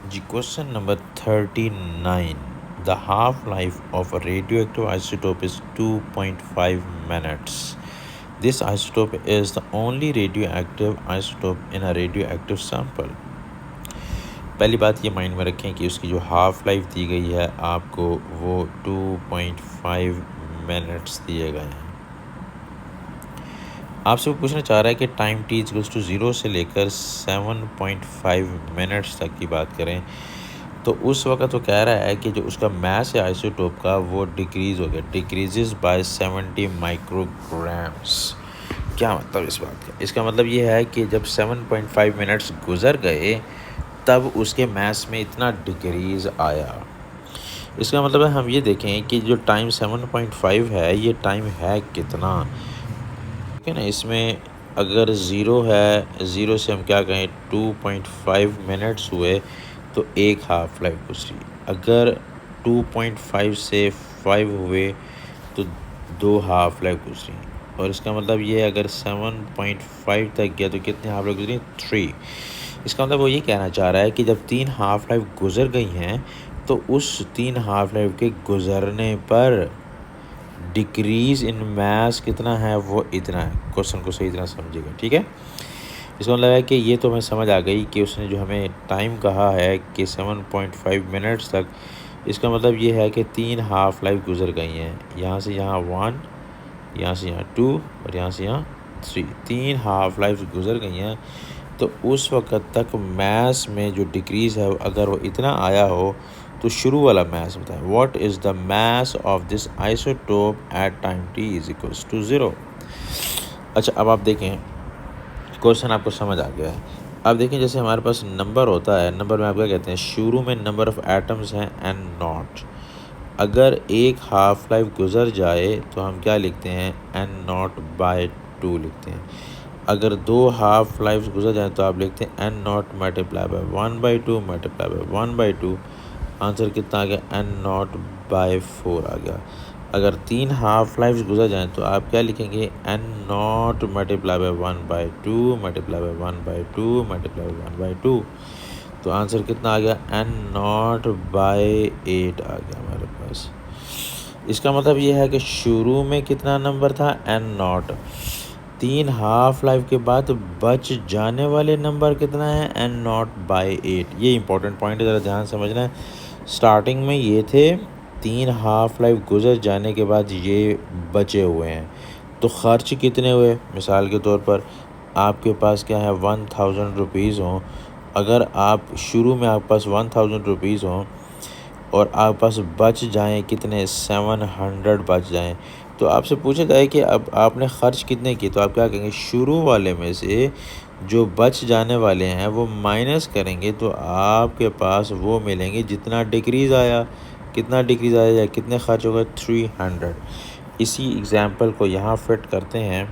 Ji question number 39 the half life of a radioactive isotope is 2.5 minutes. This isotope is the only radioactive isotope in a radioactive sample. पहली बात ये mind में रखें कि उसकी जो हाफ लाइफ दी गई है आपको वो 2.5 मिनट्स दिए गए हैं। आपसे वो पूछना चाह रहा है कि टाइम t इक्वल्स टू 0 से लेकर 7.5 मिनट्स तक की बात करें तो उस वक्त वो कह रहा है कि जो उसका मास है आइसोटोप का वो डिक्रीज़ हो गया, डिक्रीजेस बाय 70 माइक्रोग्राम्स। क्या मतलब इस बात का? इसका मतलब ये है कि जब 7.5 मिनट्स गुजर गए तब उसके मास में इतना डिक्रीज़ आया। इसका मतलब है हम ये देखें कि जो टाइम 7.5 है ये टाइम है कितना, ठीक है ना। इसमें अगर ज़ीरो है, ज़ीरो से हम क्या कहें 2.5 मिनट्स हुए तो एक हाफ लाइफ गुजरी। अगर 2.5 से 5 हुए तो 2 हाफ लाइफ गुजरी। और इसका मतलब ये अगर 7.5 तक गया तो कितने हाफ लाइफ गुजरी? 3। इसका मतलब वो ये कहना चाह रहा है कि जब 3 हाफ लाइफ गुजर गई हैं तो उस 3 हाफ लाइफ के गुजरने पर डिक्रीज़ इन मास कितना है, वो इतना है। क्वेश्चन को सही तरह समझिएगा, ठीक है। इसका मतलब है कि ये तो हमें समझ आ गई कि उसने जो हमें टाइम कहा है कि 7.5 मिनट्स तक, इसका मतलब ये है कि 3 हाफ लाइफ गुजर गई हैं। यहाँ से यहाँ 1, यहाँ से यहाँ 2 और यहाँ से यहाँ 3, 3 हाफ लाइफ गुजर गई हैं। तो उस वक्त तक मास में जो डिक्रीज़ है अगर वो इतना आया हो तो शुरू वाला मास बताएं। What is the mass of this isotope at time t is equals to 0। अच्छा, अब आप देखें क्वेश्चन आपको समझ आ गया है। अब देखें जैसे हमारे पास नंबर होता है, नंबर में आप क्या कहते हैं, शुरू में नंबर ऑफ़ एटम्स हैं n नॉट। अगर एक हाफ लाइफ गुजर जाए तो हम क्या लिखते हैं, n नॉट बाय 2 लिखते हैं। अगर 2 हाफ लाइफ गुजर जाए तो आप लिखते हैं n not multiply by 1/2 multiply by 1/2। Answer कितना आ गया, n नॉट बाय 4 आ गया। अगर 3 हाफ लाइफ गुजर जाएँ तो आप क्या लिखेंगे, n not multiply by 1/2 multiply by 1/2 multiply by 1/2। तो आंसर कितना आ गया, n नॉट बाय 8 आ गया हमारे पास। इसका मतलब ये है कि शुरू में कितना नंबर था, n नॉट। 3 हाफ लाइफ के बाद बच जाने वाले नंबर कितना है, n नॉट बाय 8। ये इंपॉर्टेंट पॉइंट है, ज़रा ध्यान समझना है। स्टार्टिंग में ये थे, 3 हाफ लाइफ गुजर जाने के बाद ये बचे हुए हैं। तो ख़र्च कितने हुए, मिसाल के तौर पर आपके पास क्या है, 1000 रुपीज़ हों। अगर आप शुरू में आपके पास 1000 रुपीज़ हों और आपके पास बच जाएँ कितने, 700 बच जाएँ, तो आपसे पूछा जाए कि अब आपने ख़र्च कितने किए, तो आप क्या कहेंगे, शुरू वाले में से जो बच जाने वाले हैं वो माइनस करेंगे तो आपके पास वो मिलेंगे जितना डिक्रीज़ आया। कितना डिक्रीज़ आया या कितने खर्च हो गए, 300। इसी एग्ज़ाम्पल को यहाँ फिट करते हैं।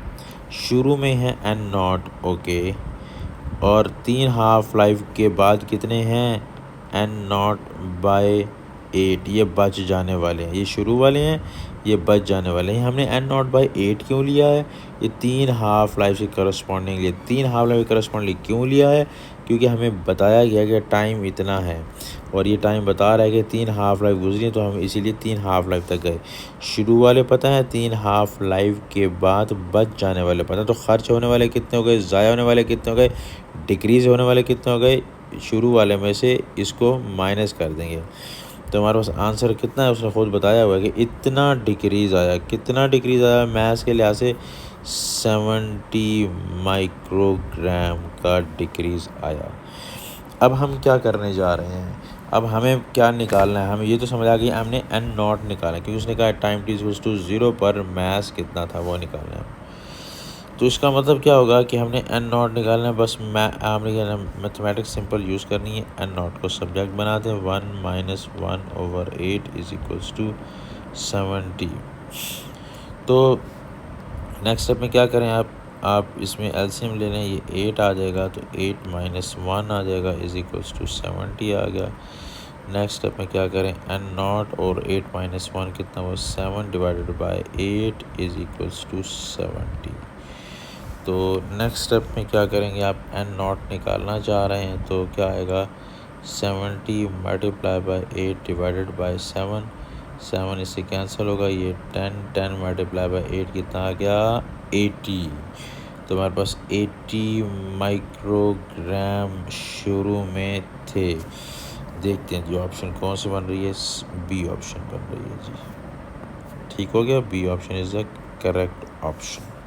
शुरू में है n नॉट, ओके, और 3 हाफ लाइफ के बाद कितने हैं, n नॉट बाय 8। ये बच जाने वाले हैं, ये शुरू वाले हैं, ये बच जाने वाले हैं। हमने n नॉट बाई 8 क्यों लिया है, ये 3 हाफ लाइफ से करस्पॉन्डिंग लिए, 3 हाफ लाइफ के करस्पॉन्डिंग क्यों लिया है, क्योंकि हमें बताया गया कि टाइम इतना है और ये टाइम बता रहा है कि 3 हाफ लाइफ गुजरी, तो हम इसीलिए 3 हाफ लाइफ तक गए। शुरू वाले पता है, 3 हाफ लाइफ के बाद बच जाने वाले पता है। तो खर्च होने वाले कितने हो गए, ज़ाया होने वाले कितने हो गए, डिक्रीज़ होने वाले कितने हो गए, शुरू वाले में से इसको माइनस कर देंगे। तो हमारे पास आंसर कितना है, उसने खुद बताया हुआ है कि इतना डिक्रीज़ आया। कितना डिक्रीज़ आया मैथ्स के लिहाज से, 70 माइक्रोग्राम का डिक्रीज़ आया। अब हम क्या करने जा रहे हैं, अब हमें क्या निकालना है, हमें ये तो समझ आ गई, हमने n नॉट निकालना है क्योंकि उसने कहा टाइम t इक्वल्स टू 0 पर मास कितना था वो निकालना है। तो इसका मतलब क्या होगा कि हमने n नॉट निकालना है। बस हमने क्या मैथमेटिक्स सिंपल यूज़ करनी है। n नॉट को सब्जेक्ट बनाते हैं, 1 - 1/8 इज इक्वल्स टू 70। तो नेक्स्ट स्टेप में क्या करें, आप इसमें एलसीएम ले लें, ये 8 आ जाएगा तो 8 - 1 आ जाएगा इज इक्वल्स टू 70 आ गया। नेक्स्ट स्टेप में क्या करें, n नॉट और 8 - 1 कितना हुआ, 7 divided by 8 is equals to 70। तो नेक्स्ट स्टेप में क्या करेंगे, आप n नॉट निकालना चाह रहे हैं तो क्या आएगा, 70 मल्टीप्लाई बाय 8 डिवाइडेड बाय 7, 7 इससे कैंसिल होगा, ये 10, 10 मल्टीप्लाई बाय 8 कितना आ गया 80। तो हमारे पास 80 माइक्रोग्राम शुरू में थे। देखते हैं जी ऑप्शन कौन सी बन रही है, बी ऑप्शन बन रही है जी। ठीक हो गया, B option is the correct option.